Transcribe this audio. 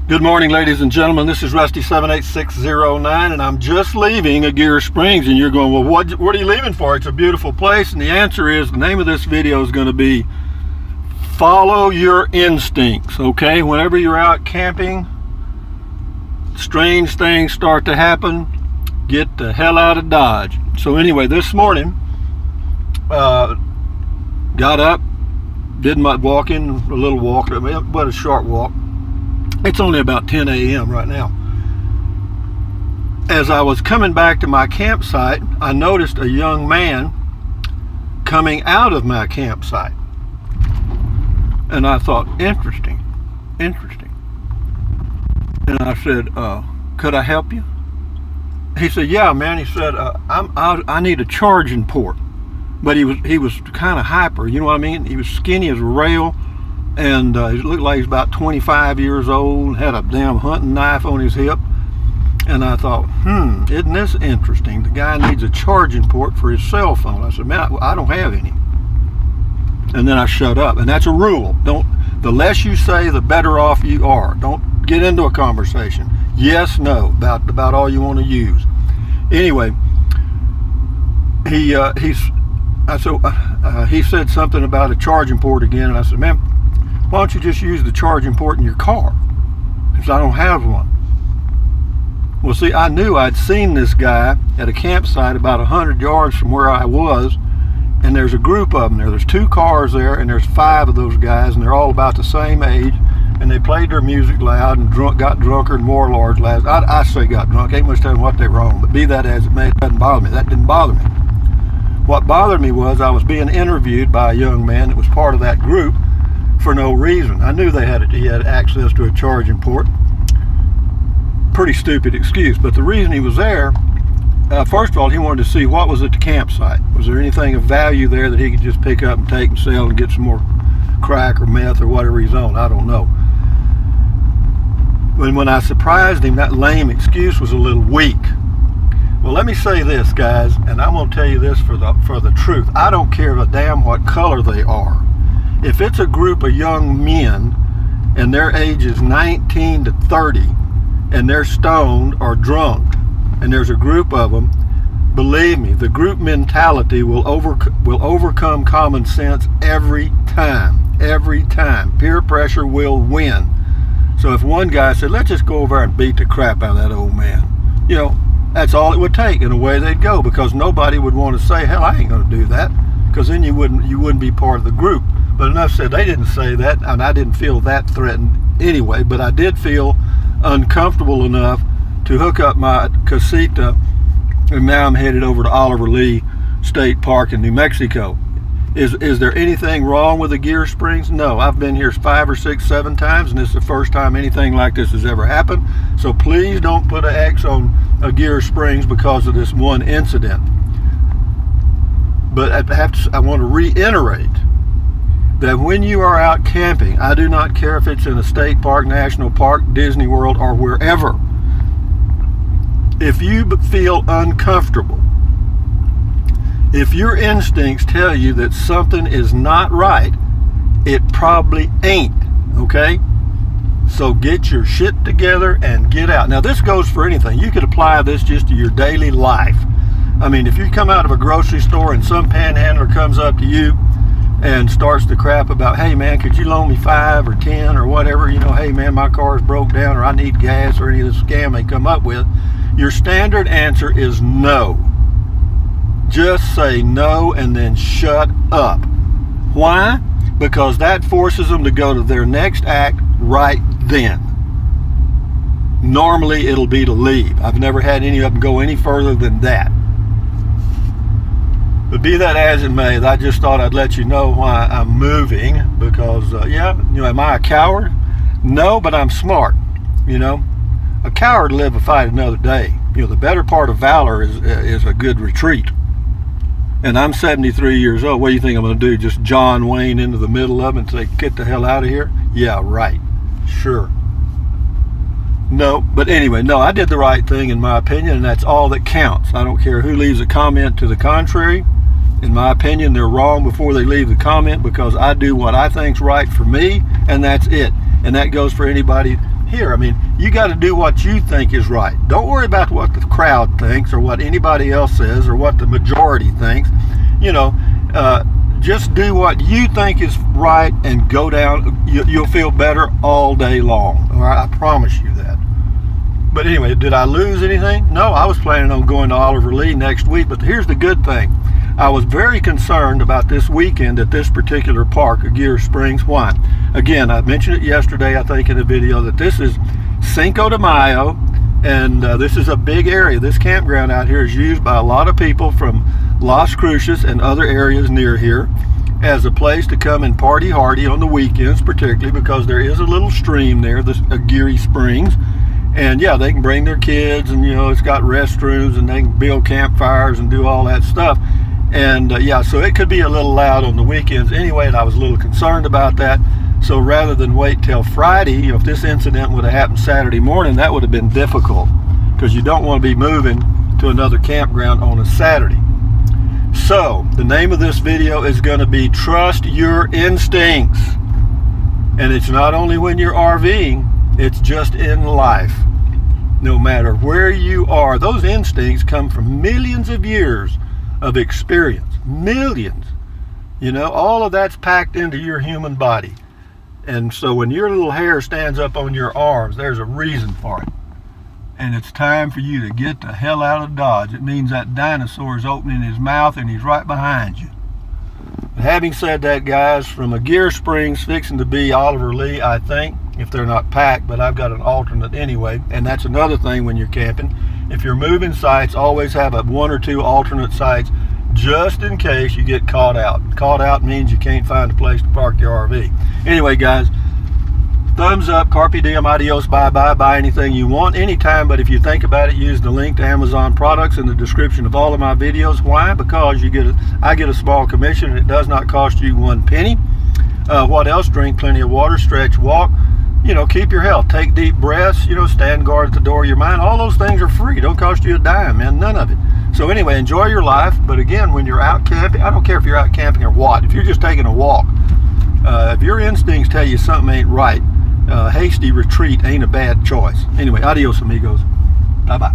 Good morning, ladies and gentlemen. This is Rusty 78609, and I'm just leaving Aguirre Springs. And you're going, well, what are you leaving for? It's a beautiful place. And the answer is, the name of this video is going to be Follow Your Instincts. Okay, whenever you're out camping, strange things start to happen, get the hell out of Dodge. So anyway, this morning, got up, did my walking, a little walk, but a short walk. It's only about 10 a.m. right now. As I was coming back to my campsite, I noticed a young man coming out of my campsite. And I thought, interesting. And I said, could I help you? He said, yeah, man. He said, I need a charging port. But he was kind of hyper, you know what I mean? He was skinny as a rail. And he looked like he was about 25 years old, had a damn hunting knife on his hip. And I thought, isn't this interesting? The guy needs a charging port for his cell phone. I said, man, I don't have any. And then I shut up. And that's a rule. The less you say, the better off you are. Don't get into a conversation. Yes, no, about all you want to use. Anyway, he said something about a charging port again, and I said, man, why don't you just use the charging port in your car? Because I don't have one. Well, see, I knew I'd seen this guy at a campsite about 100 yards from where I was, and there's a group of them there. There's 2 cars there, and there's 5 of those guys, and they're all about the same age, and they played their music loud and got drunker and more large last. I say got drunk. Ain't much telling what they were on, but be that as it may, it doesn't bother me. That didn't bother me. What bothered me was I was being interviewed by a young man that was part of that group for no reason. I knew he had access to a charging port. Pretty stupid excuse, but the reason he was there, first of all, he wanted to see what was at the campsite. Was there anything of value there that he could just pick up and take and sell and get some more crack or meth or whatever he's on? I don't know. When I surprised him, that lame excuse was a little weak. Well, let me say this, guys, and I'm going to tell you this for the truth. I don't care a damn what color they are. If it's a group of young men and their age is 19 to 30 and they're stoned or drunk and there's a group of them, believe me, the group mentality will overcome common sense every time. Every time. Peer pressure will win. So if one guy said, let's just go over and beat the crap out of that old man, you know, that's all it would take, and away they'd go, because nobody would want to say, hell, I ain't going to do that, because then you wouldn't be part of the group. But enough said, they didn't say that, and I didn't feel that threatened anyway, but I did feel uncomfortable enough to hook up my casita, and now I'm headed over to Oliver Lee State Park in New Mexico. Is there anything wrong with Aguirre Springs? No, I've been here 5 or 6, 7 times, and this is the first time anything like this has ever happened. So please don't put an X on Aguirre Springs because of this one incident. But I want to reiterate that when you are out camping, I do not care if it's in a state park, national park, Disney World, or wherever. If you feel uncomfortable, if your instincts tell you that something is not right, it probably ain't, okay? So get your shit together and get out. Now, this goes for anything. You could apply this just to your daily life. I mean, if you come out of a grocery store and some panhandler comes up to you and starts to crap about, hey, man, could you loan me 5 or 10 or whatever? You know, hey, man, my car's broke down, or I need gas, or any of the scam they come up with. Your standard answer is no. Just say no and then shut up. Why? Because that forces them to go to their next act right then. Normally it'll be to leave. I've never had any of them go any further than that. But be that as it may, I just thought I'd let you know why I'm moving, because yeah, you know, am I a coward? No, but I'm smart. You know, a coward live a fight another day. You know, the better part of valor is a good retreat. And I'm 73 years old. What do you think I'm going to do? Just John Wayne into the middle of it and say, get the hell out of here? Yeah, right. Sure. No, but anyway, no, I did the right thing in my opinion, and that's all that counts. I don't care who leaves a comment to the contrary. In my opinion, they're wrong before they leave the comment, because I do what I think's right for me, and that's it. And that goes for anybody here. I mean, you got to do what you think is right. Don't worry about what the crowd thinks or what anybody else says or what the majority thinks. You know, just do what you think is right and go down. You'll feel better all day long. All right, I promise you that. But anyway, did I lose anything? No, I was planning on going to Oliver Lee next week. But here's the good thing. I was very concerned about this weekend at this particular park, Aguirre Springs. Why? Again, I mentioned it yesterday, I think, in a video, that this is Cinco de Mayo, and this is a big area. This campground out here is used by a lot of people from Las Cruces and other areas near here as a place to come and party hardy on the weekends, particularly because there is a little stream there, this Aguirre Springs. And yeah, they can bring their kids, and you know, it's got restrooms, and they can build campfires and do all that stuff. And yeah, so it could be a little loud on the weekends anyway, and I was a little concerned about that. So rather than wait till Friday, you know, if this incident would have happened Saturday morning, that would have been difficult, because you don't want to be moving to another campground on a Saturday. So the name of this video is going to be Trust Your Instincts. And it's not only when you're RVing, it's just in life. No matter where you are, those instincts come from millions of years of experience. Millions. You know, all of that's packed into your human body. And so when your little hair stands up on your arms, there's a reason for it. And it's time for you to get the hell out of Dodge. It means that dinosaur is opening his mouth and he's right behind you. But having said that, guys, from Aguirre Springs fixing to be Oliver Lee, I think, if they're not packed, but I've got an alternate anyway. And that's another thing when you're camping. If you're moving sites, always have one or two alternate sites just in case you get caught out. Caught out means you can't find a place to park your RV. Anyway, guys, thumbs up, carpe diem, adios, bye-bye. Buy anything you want anytime, but if you think about it, use the link to Amazon products in the description of all of my videos. Why? Because I get a small commission, and it does not cost you 1 penny. What else? Drink plenty of water, stretch, walk. You know, keep your health. Take deep breaths. You know, stand guard at the door of your mind. All those things are free. Don't cost you a dime, man. None of it. So anyway, enjoy your life. But again, when you're out camping, I don't care if you're out camping or what. If you're just taking a walk, if your instincts tell you something ain't right, hasty retreat ain't a bad choice. Anyway, adios, amigos. Bye-bye.